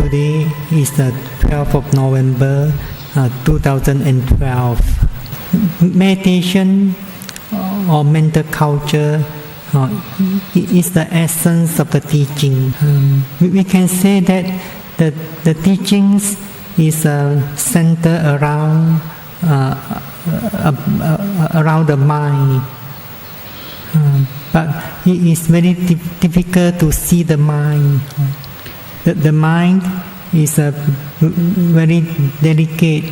today is the 12th of November 2012. Meditation or mental culture is the essence of the teaching. We can say that the teachings is centered around the mind. But it is very difficult to see the mind. The mind is very delicate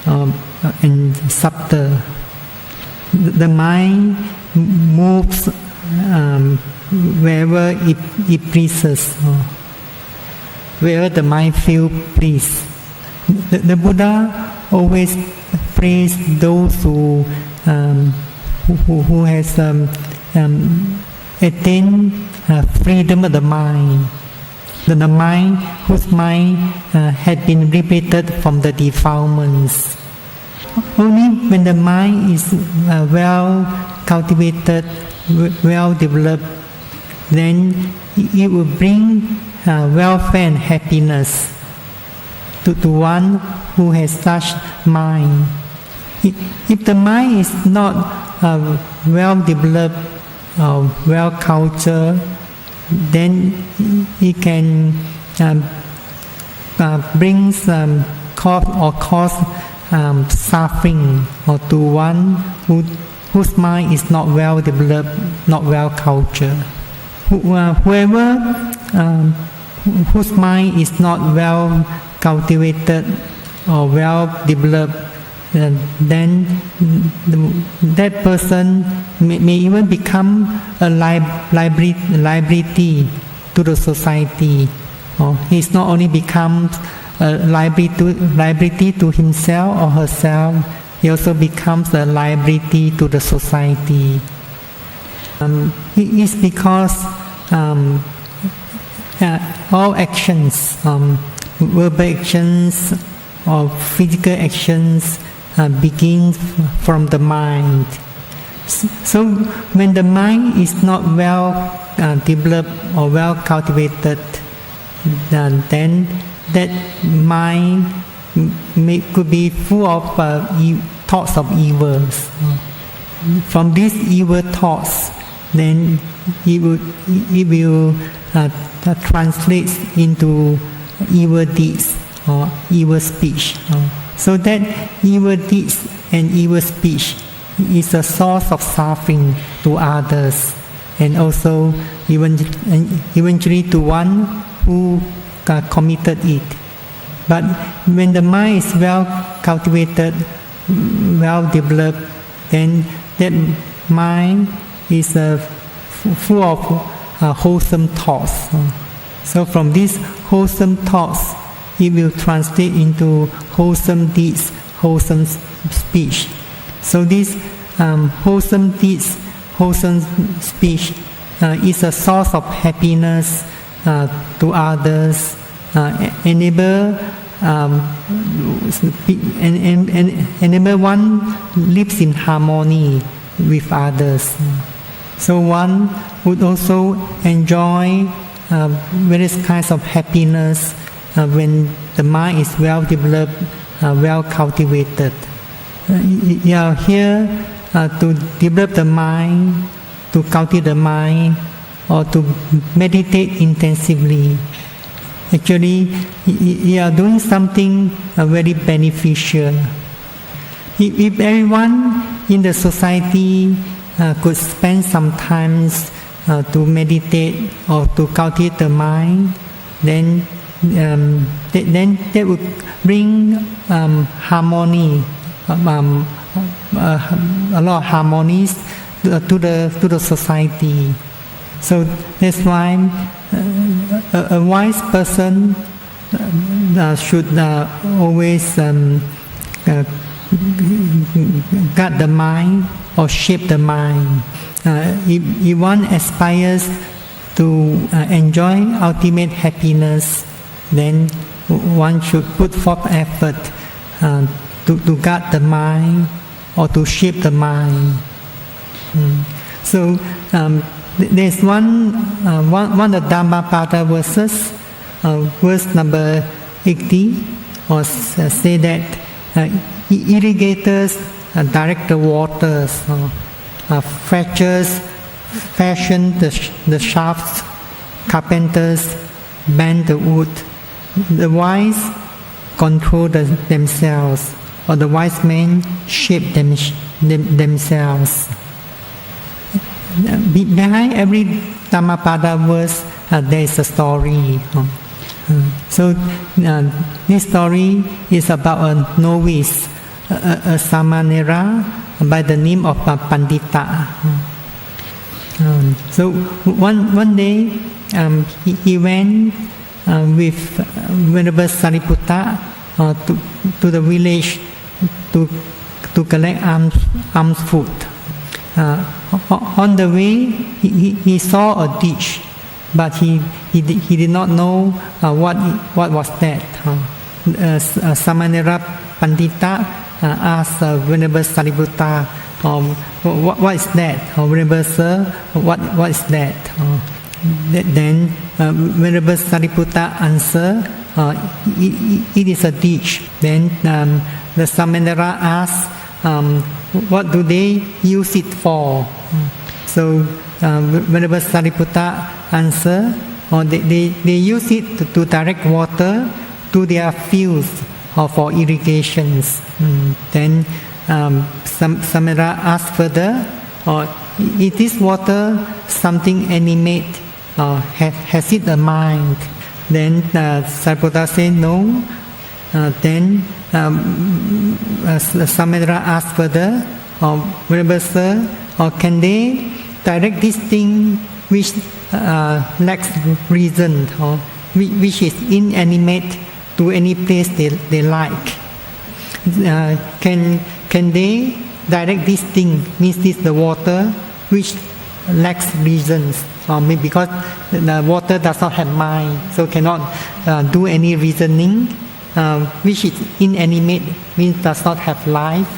and subtle. The mind moves wherever it pleases, wherever the mind feels pleased. The Buddha always praised those who has attained freedom of the mind. The mind whose mind had been liberated from the defilements. Only when the mind is well cultivated, well developed, then it will bring welfare and happiness to one who has such mind. If the mind is not well developed, well cultured, then it can bring cause suffering or to one whose mind is not well developed, not well cultured. Whoever whose mind is not well cultivated or well developed, then that person may even become a liability to the society. He's not only becomes a liability to himself or herself, he also becomes a liability to the society. It is because all actions, verbal actions or physical actions begin from the mind. So when the mind is not well developed or well cultivated, then that mind could be full of thoughts of evils. From these evil thoughts, then it will translate into evil deeds or evil speech. So that evil deeds and evil speech is a source of suffering to others, and also eventually to one who committed it. But when the mind is well cultivated, well developed, then that mind is full of wholesome thoughts. So from these wholesome thoughts, it will translate into wholesome deeds, wholesome speech. So this wholesome deeds, wholesome speech is a source of happiness to others, enable one lives in harmony with others. So one would also enjoy various kinds of happiness when the mind is well developed, well cultivated. Here to develop the mind, to cultivate the mind, or to meditate intensively. Actually, you are doing something very beneficial. If everyone in the society could spend some time to meditate or to cultivate the mind, then that would bring harmony, a lot of harmonies to the society. So that's why a wise person should always guard the mind or shape the mind. If one aspires to enjoy ultimate happiness, then one should put forth effort to guard the mind or to shape the mind. So there's one of the Dhammapada verses verse number 80 or say that irrigators direct the waters, fetchers fashion the shafts, carpenters bend the wood, the wise control themselves, or the wise men shape themselves. Behind every Dhammapada verse, there is a story. So this story is about a novice, a Samanera by the name of Pandita. So one day he went with Venerable Sariputta to the village to collect alms food. On the way, he saw a ditch, but he did not know what was that. Samanera Pandita asked Venerable Sariputta, what is that? Venerable Sir, what is that? Then Venerable Sariputta answered, it is a ditch. Then the Samanera asked, what do they use it for? So Venerable Sariputta answered, they use it to direct water to their fields or for irrigations. Then Samanera asked further, is this water something animate? Has it a mind? Then Sariputta said no. Then Samanera asked further, Venerable Sir, can they direct this thing which lacks reason, or which is inanimate, to any place they like? Can they direct this thing, means this the water, which lacks reasons, maybe because the water does not have mind, so cannot do any reasoning, which is inanimate, means does not have life,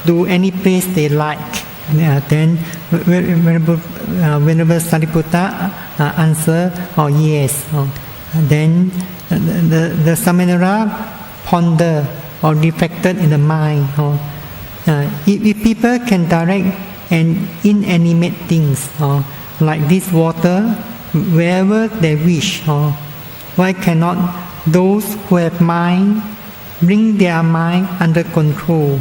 to any place they like. Then Venerable Sariputta answer, yes. Then the Samanera ponder or reflected in the mind. If people can direct an inanimate things like this water wherever they wish, why cannot those who have mind bring their mind under control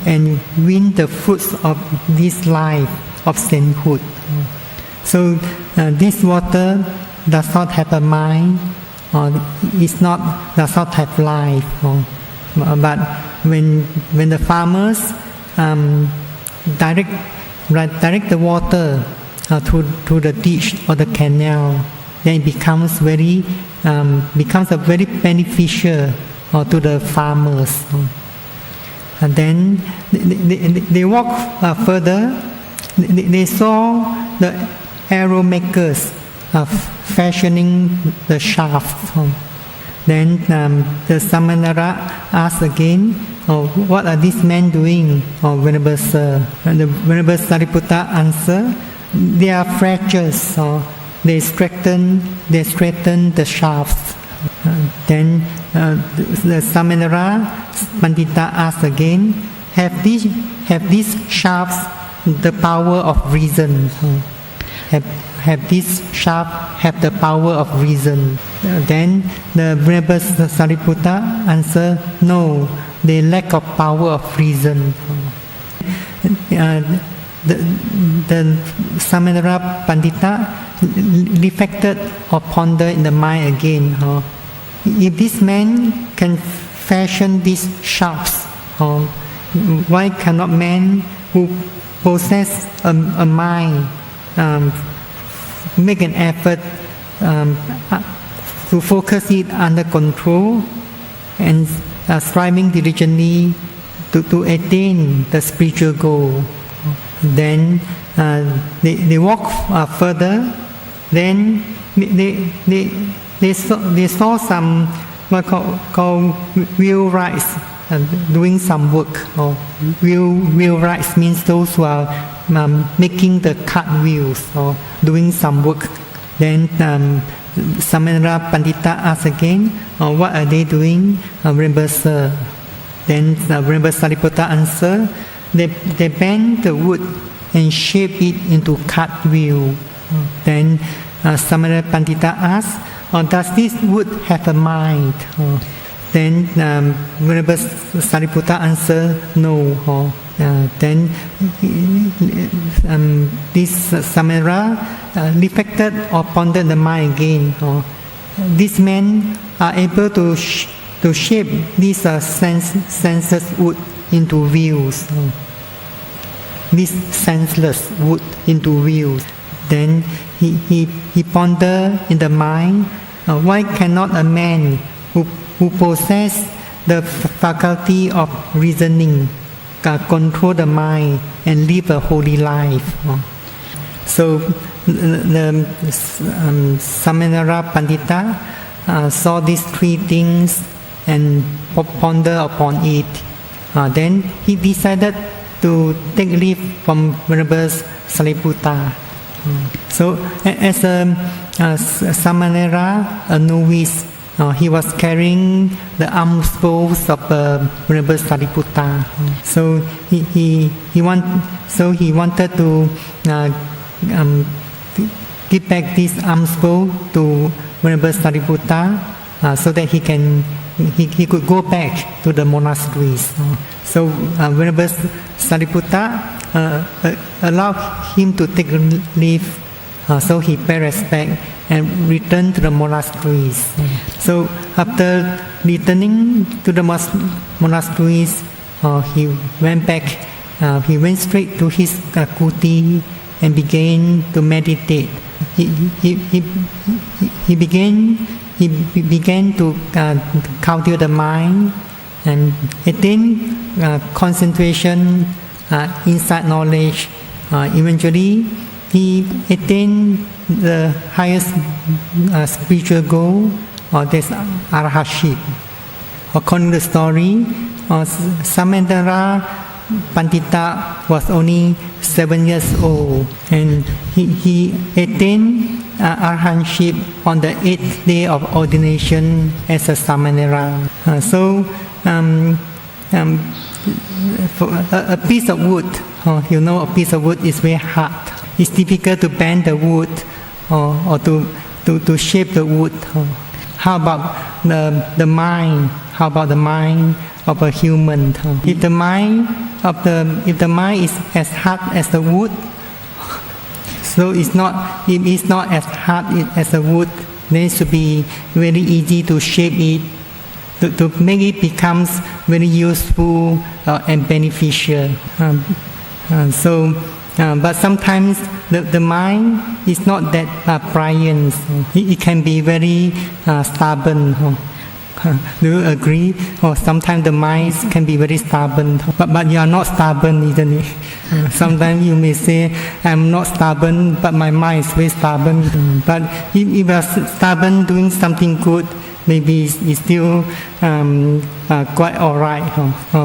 and win the fruits of this life of sainthood? So this water does not have a mind, does not have life. But when the farmers direct the water to the ditch or the canal, then it becomes a very beneficial to the farmers. And then they walk further. They saw the arrow makers fashioning the shaft. Then the Samanera asked again, what are these men doing, Venerable Sir? And the Venerable Sariputta answered, they are fractures, they straighten the shafts. Then the Samanera Pandita asked again, have these shafts the power of reason? Have these shafts have the power of reason? Then the Venerable Sariputta answered, no, they lack of power of reason. The Samanera Pandita reflected or pondered in the mind again. If this man can fashion these shafts, why cannot man who possess a mind make an effort to focus it under control and striving diligently to attain the spiritual goal? Then they walk further. Then they saw some what called wheelwrights doing some work. Wheelwrights means those who are making the cart wheels or doing some work. Then Samana Pandita asks again, what are they doing? Remember, sir. Then remember Sariputta answer, they bend the wood and shape it into cartwheel. Then Samana Pandita asks, does this wood have a mind? Then Venerable Sariputta answer, no. Then this Samara reflected or pondered the mind again. These men are able to shape these senseless wood into wheels. This senseless wood into wheels. Then he pondered in the mind, why cannot a man who possess the faculty of reasoning control the mind and live a holy life? So the Samanera Pandita saw these three things and ponder upon it. Then he decided to take leave from Venerable Sariputta. So as a Samanera, a novice, he was carrying the alms bowls of Venerable Sariputta. So he wanted to give back this alms bowl to Venerable Sariputta so that he could go back to the monasteries. So Venerable Sariputta allowed him to take leave. So he paid respect and returned to the monasteries. So after returning to the monasteries, he went back. He went straight to his kuti and began to meditate. He began to cultivate the mind and attain concentration, insight knowledge. Eventually, he attained the highest spiritual goal, that's arhatship. According to the story, Samanera Pandita was only 7 years old, and he attained arhatship on the 8th day of ordination as a Samanera. So for a piece of wood, a piece of wood is very hard. It's difficult to bend the wood or to shape the wood. How about the mind? How about the mind of a human? If the mind is as hard as the wood, so if it's not as hard as the wood, then it should be very easy to shape it, to make it becomes very useful and beneficial. But sometimes the mind is not that pliant. It can be very stubborn. Do you agree? Or sometimes the mind can be very stubborn. But you are not stubborn, isn't it? Sometimes you may say, I'm not stubborn, but my mind is very stubborn. But if you are stubborn doing something good, maybe it's still quite alright.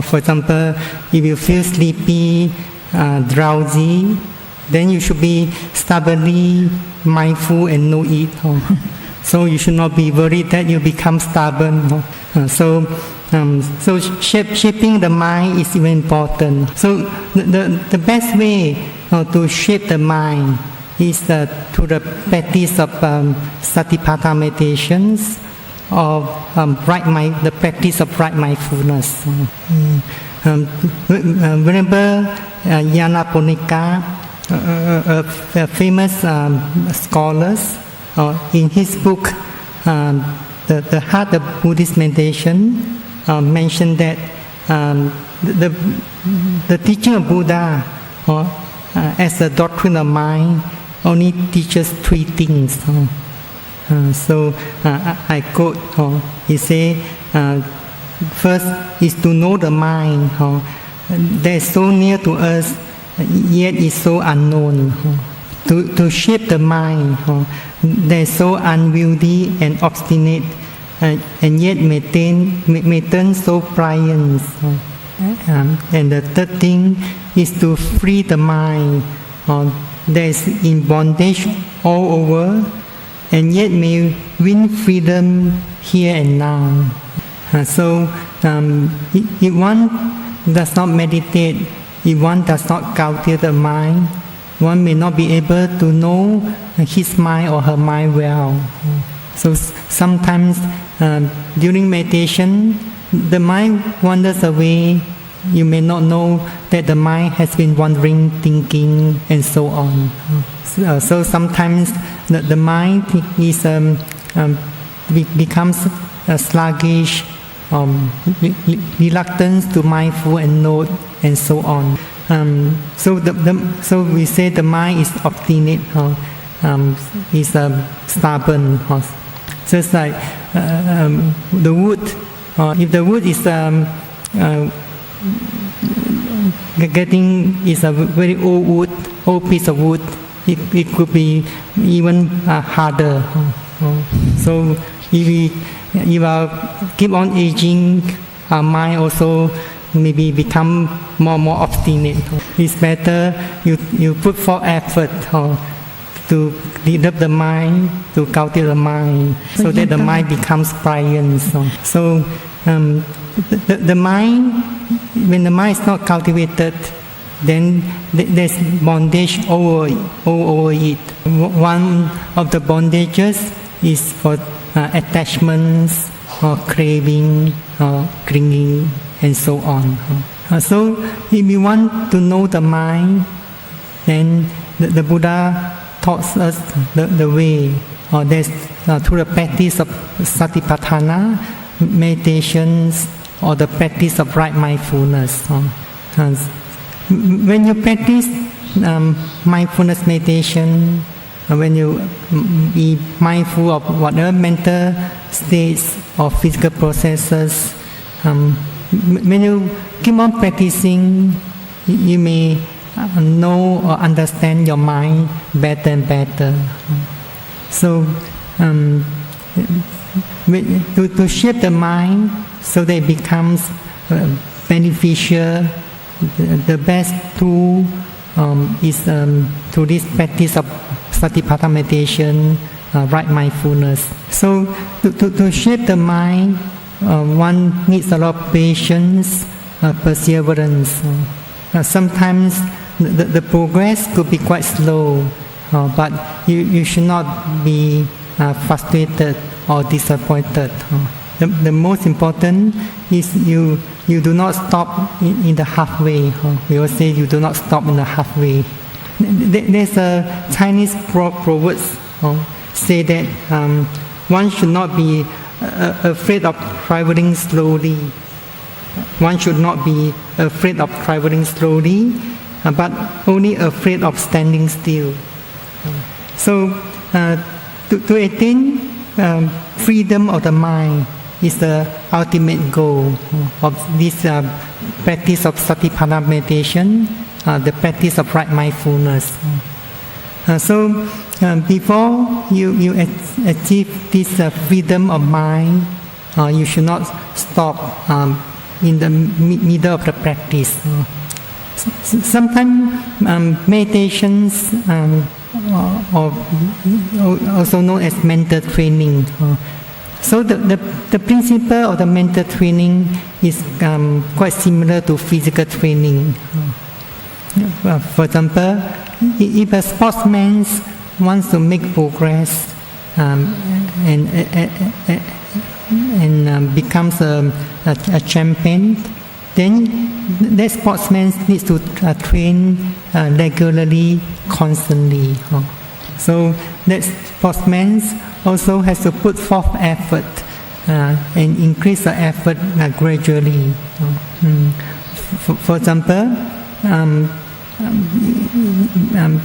For example, if you feel sleepy, drowsy, then you should be stubbornly mindful and know it. So you should not be worried that you become stubborn. So shaping the mind is even important. So the best way to shape the mind is through the practice of satipatthana meditations or the practice of right mindfulness. Whenever Nyanaponika, a famous scholars, in his book, The Heart of Buddhist Meditation, mentioned that the teaching of Buddha, as a doctrine of mind, only teaches three things. So I quote, he say, first is to know the mind, that is so near to us, yet is so unknown. To shape the mind, that is so unwieldy and obstinate, and yet may turn so pliant. And the third thing is to free the mind, that is in bondage all over, and yet may win freedom here and now. So if one does not meditate, if one does not cultivate the mind, one may not be able to know his mind or her mind well. So sometimes during meditation, the mind wanders away. You may not know that the mind has been wandering, thinking, and so on. So sometimes the mind is becomes sluggish, reluctant to mindful and note, and so on. So we say the mind is obstinate, is stubborn. Just like the wood, if the wood is is a very old piece of wood, it could be even harder. So if our keep on aging, our mind also maybe become more obstinate. It's better you put forth effort to develop the mind, to cultivate the mind, so that the mind becomes pliant. So the mind, when the mind is not cultivated, then there's bondage over it. One of the bondages is for attachments, or craving, or clinging, and so on. So if you want to know the mind, then the Buddha taught us the way, or that's through the practice of satipatthana, meditations, or the practice of right mindfulness. When you practice mindfulness meditation, when you be mindful of whatever mental states or physical processes, when you keep on practicing, you may know or understand your mind better and better. So to shape the mind so that it becomes beneficial, the best tool is through this practice of satipatthana meditation, right mindfulness. So to shape the mind, one needs a lot of patience, perseverance. Sometimes the progress could be quite slow, but you should not be frustrated or disappointed. The most important is you do not stop in the halfway. We always say you do not stop in the halfway. There's a Chinese proverb say that one should not be afraid of traveling slowly. One should not be afraid of traveling slowly, but only afraid of standing still. So to attain freedom of the mind is the ultimate goal of this practice of satipatthana meditation, the practice of right mindfulness. So before you achieve this freedom of mind, you should not stop in the middle of the practice. Sometimes meditations, or also known as mental training. So the principle of the mental training is quite similar to physical training. For example, if a sportsman wants to make progress and becomes a champion, then that sportsman needs to train regularly, constantly. So that sportsman also has to put forth effort and increase the effort gradually. For example,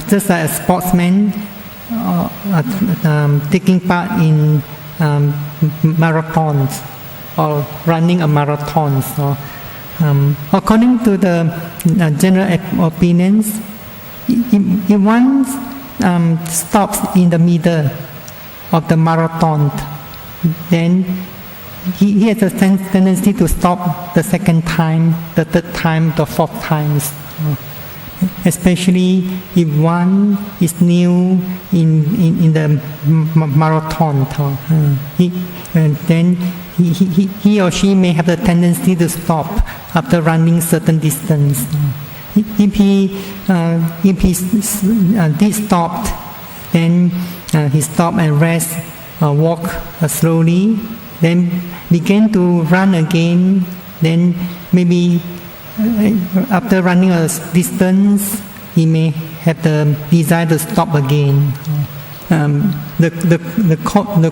just like a sportsman taking part in marathons or running a marathon. So, according to the general opinions, if one stops in the middle of the marathon, then he has a tendency to stop the second time, the third time, the fourth times. especially if one is new in the marathon. Then he or she may have the tendency to stop after running certain distance. If he did stopped, then he stop and rest, walk slowly, then begin to run again. Then maybe after running a distance, he may have the desire to stop again. The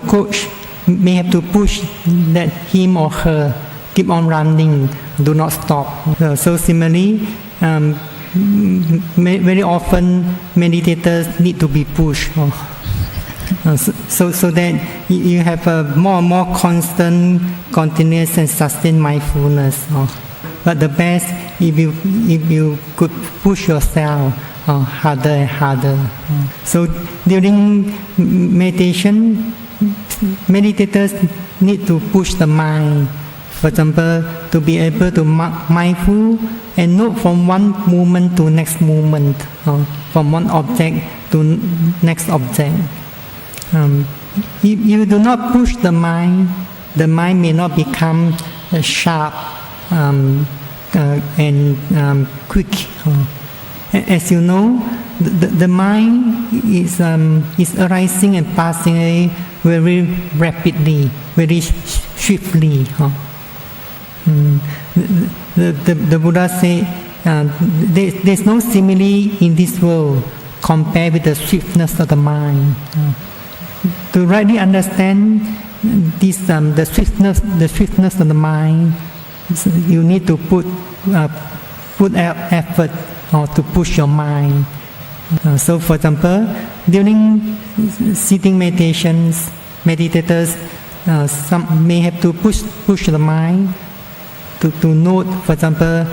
coach may have to push that him or her keep on running, do not stop. So similarly, very often meditators need to be pushed. So that you have a more and more constant, continuous and sustained mindfulness. But the best if you could push yourself harder and harder. So during meditation, meditators need to push the mind. For example, to be able to mindful and note from one movement to next movement, from one object to next object. If you do not push the mind may not become sharp and quick. As you know, the mind is arising and passing away very rapidly, very swiftly. The Buddha said, there's no simile in this world compared with the swiftness of the mind. To rightly understand this, the swiftness of the mind, you need to put effort to push your mind. So, for example, during sitting meditations, meditators some may have to push the mind to note, for example,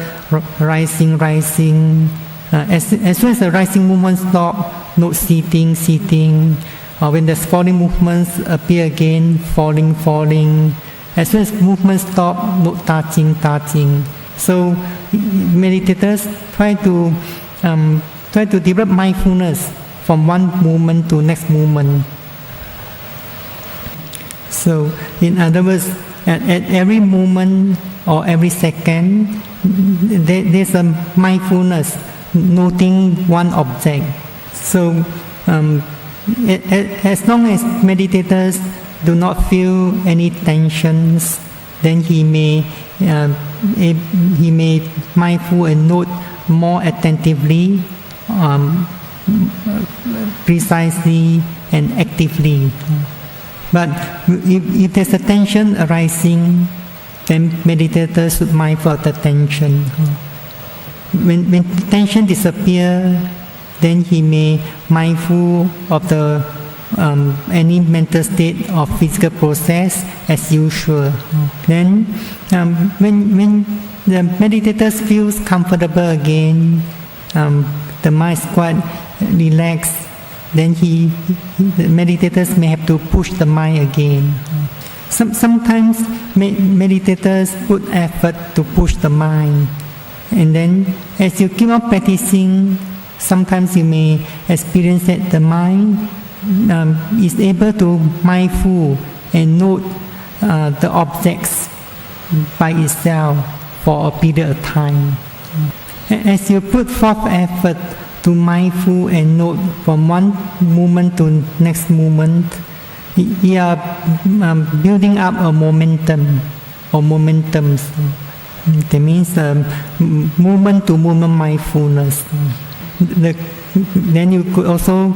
rising. As soon as the rising movement stop, note sitting. When the falling movements appear again, falling. As soon as movement stop, note touching. So meditators try to develop mindfulness from one movement to next movement. So in other words, at every moment or every second, there's a mindfulness noting one object. So as long as meditators do not feel any tensions, then he may mindful and note more attentively, precisely and actively. But if there's a tension arising, then meditators should mindful of the tension. When tension disappears, then he may mindful of the any mental state or physical process as usual. Then when the meditators feels comfortable again, the mind is quite relaxed, then the meditators may have to push the mind again. Sometimes meditators put effort to push the mind, and then as you keep on practicing, sometimes you may experience that the mind is able to mindful and note the objects by itself for a period of time. As you put forth effort to mindful and note from one moment to next moment, you are building up a momentum or momentums. That means moment to moment mindfulness. Then you could also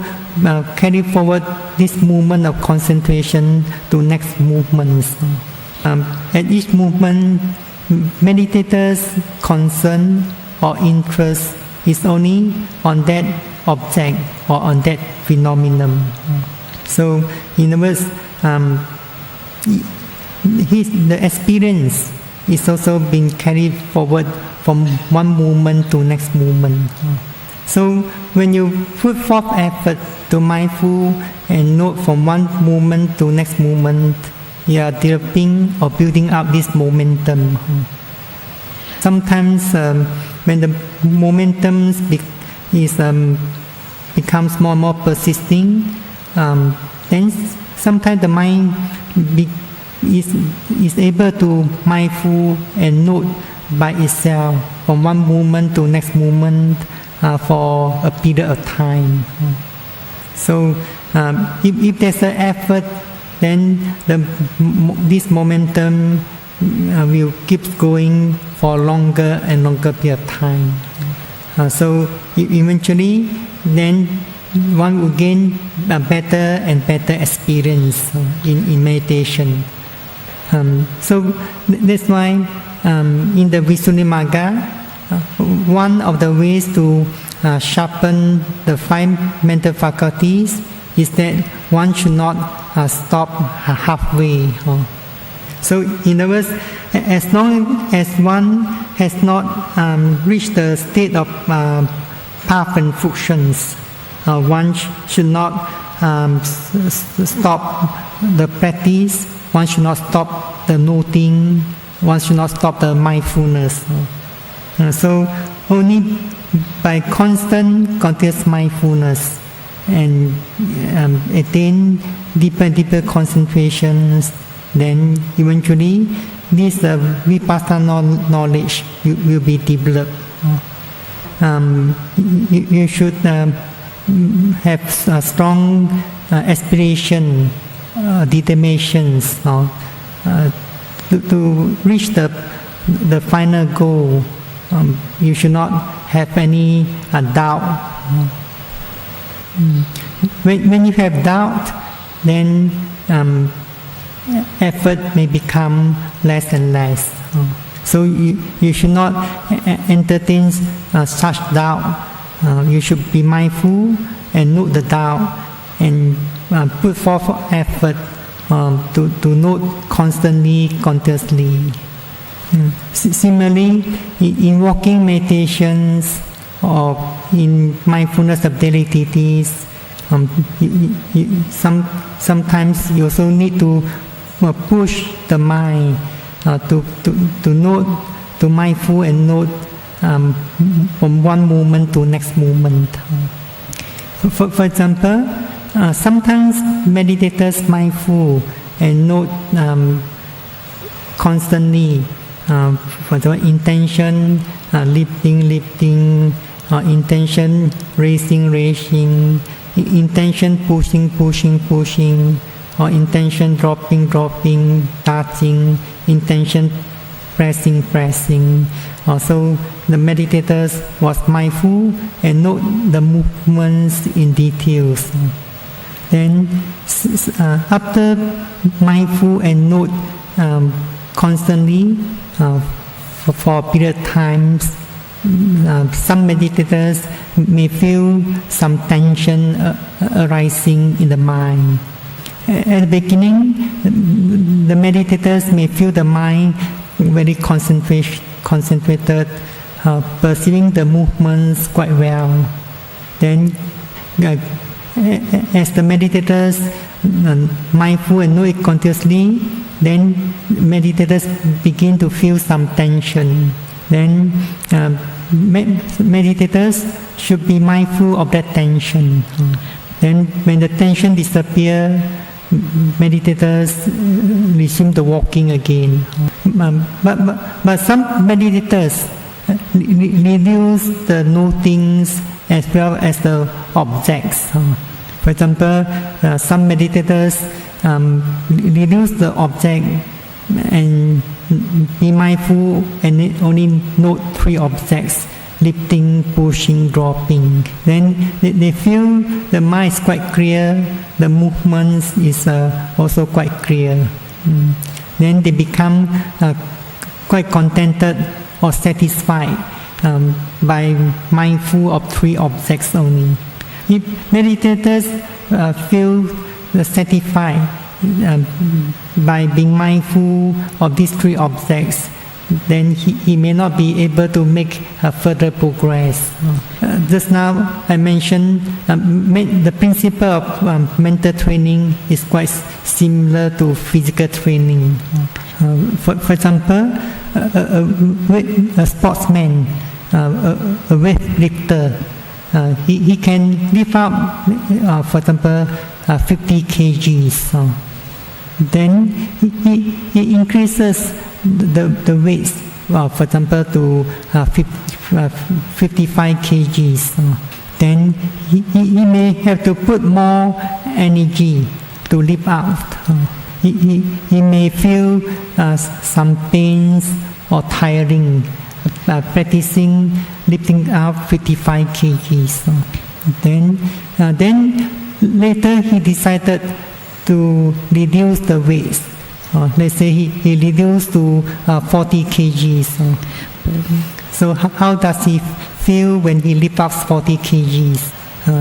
carry forward this movement of concentration to next movements. At each movement, meditators' concern or interest is only on that object or on that phenomenon. So, in other words, the experience is also being carried forward from one movement to next movement. So when you put forth effort to mindful and note from one movement to next movement, you are developing or building up this momentum. Sometimes when the momentum is becomes more and more persisting, then sometimes the mind is able to mindful and note by itself from one moment to next moment for a period of time. So if there's an effort, then this momentum will keep going for longer and longer period of time. So eventually, then one will gain a better and better experience in meditation. So that's why in the Visuddhimagga, one of the ways to sharpen the 5 mental faculties is that one should not stop halfway. So in other words, as long as one has not reached the state of path and functions, one should not stop the practice, one should not stop the noting, one should not stop the mindfulness. So only by constant continuous mindfulness and attain deeper and deeper concentrations, then eventually this vipassana knowledge will be developed. You should have a strong aspiration, determinations to reach the final goal. You should not have any doubt. When you have doubt, then effort may become less and less. So you should not entertain such doubt. You should be mindful and note the doubt and put forth effort to note constantly, continuously. Similarly, in walking meditations or in mindfulness of daily activities, sometimes you also need to push the mind to note, to mindful and note from one moment to next moment. For example, sometimes meditators mindful and note constantly. For example, intention lifting, intention raising, intention pushing, or intention dropping, touching, intention pressing. Also, the meditators was mindful and note the movements in details. Then, after mindful and note constantly for a period of times, some meditators may feel some tension arising in the mind. At the beginning, the meditators may feel the mind very concentrated, perceiving the movements quite well. Then, as the meditators mindful and know it continuously, then meditators begin to feel some tension. Then meditators should be mindful of that tension. Then when the tension disappears, meditators resume the walking again. But some meditators reduce the notings as well as the objects. For example, some meditators reduce the object and be mindful and only note 3 objects: lifting, pushing, dropping. Then they feel the mind is quite clear, the movements is also quite clear. Then they become quite contented or satisfied by mindful of 3 objects only. If meditators feel satisfied by being mindful of these 3 objects, then he may not be able to make further progress. Just now I mentioned the principle of mental training is quite similar to physical training. For example, a sportsman, a weightlifter, he can lift up, for example, 50 kgs. Then he increases the weight, for example, to 55 kgs. Then he may have to put more energy to lift up. He may feel some pains or tiring practicing lifting up 55 kgs. Then later he decided to reduce the weight. Let's say he reduced to 40 kgs. So how does he feel when he lifts up 40 kgs?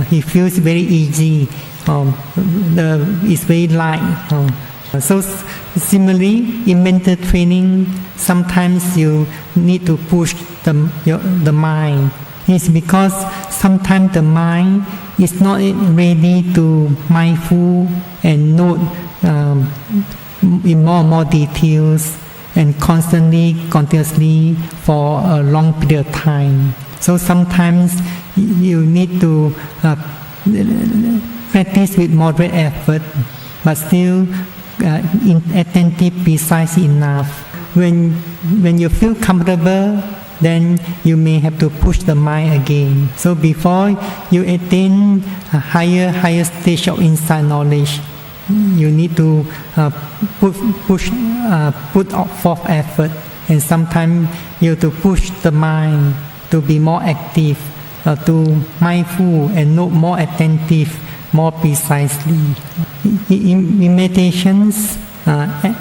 He feels very easy. It's very light. So similarly, in mental training, sometimes you need to push the mind. It's because sometimes the mind is not ready to mindful and note in more and more details and continuously for a long period of time. So sometimes you need to practice with moderate effort, but still attentive, precise enough. When you feel comfortable, then you may have to push the mind again. So before you attain a higher stage of insight knowledge, you need to put forth effort, and sometimes you have to push the mind to be more active, to mindful and note more attentive, more precisely. In meditations,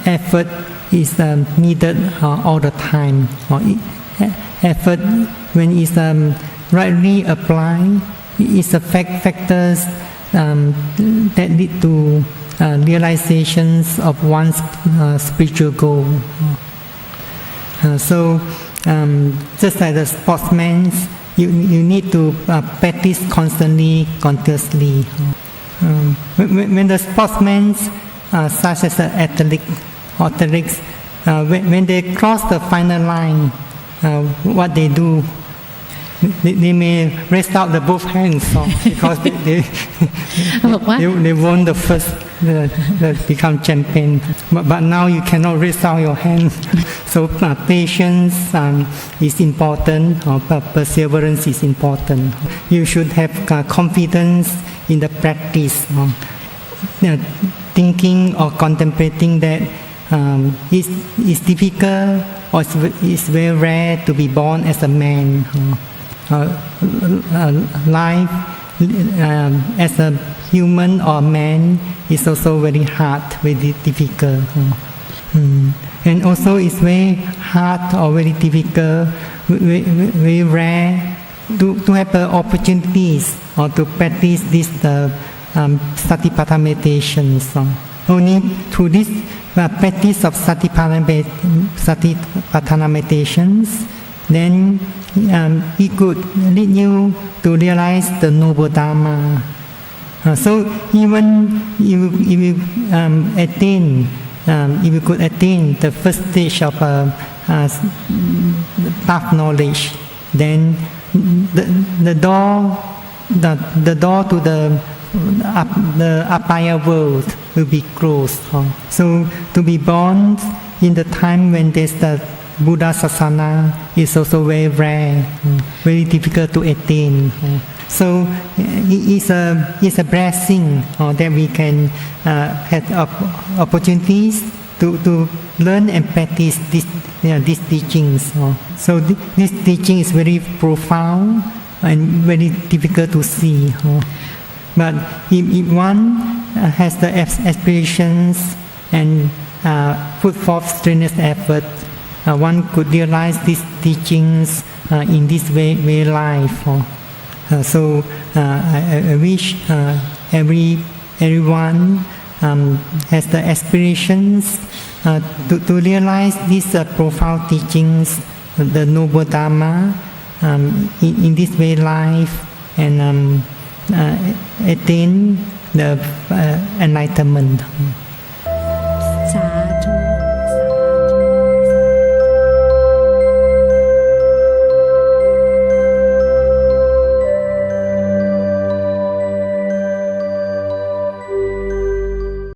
effort is needed all the time. Effort, when it's rightly applied, is affect factors that lead to realizations of one's spiritual goal. So, just like the sportsmen, you need to practice constantly, continuously. When the sportsmen, such as the athletics, when they cross the final line, what they do, they may raise out the both hands because they won the first, become champion. But now you cannot raise out your hand. So patience is important, perseverance is important. You should have confidence in the practice. Thinking or contemplating that it's difficult or it's very rare to be born as a man. Life as a human or man is also very hard, very difficult. And also it's very hard or very difficult, very rare to have opportunities or to practice this Satipatthana meditations. Only through this practice of Satipatthana meditations, then it could lead you to realize the noble Dharma. So even if you could attain the first stage of tough knowledge, then the door to the Apaya world will be closed. So to be born in the time when there's the Buddha Sasana is also very rare, very difficult to attain. So it's a blessing that we can have opportunities to learn and practice these teachings. So this teaching is very profound and very difficult to see. But if one has the aspirations and put forth strenuous effort, one could realize these teachings in this way life. So I wish everyone has the aspirations to realize these profound teachings, the noble Dharma, in this way life, and attain the enlightenment.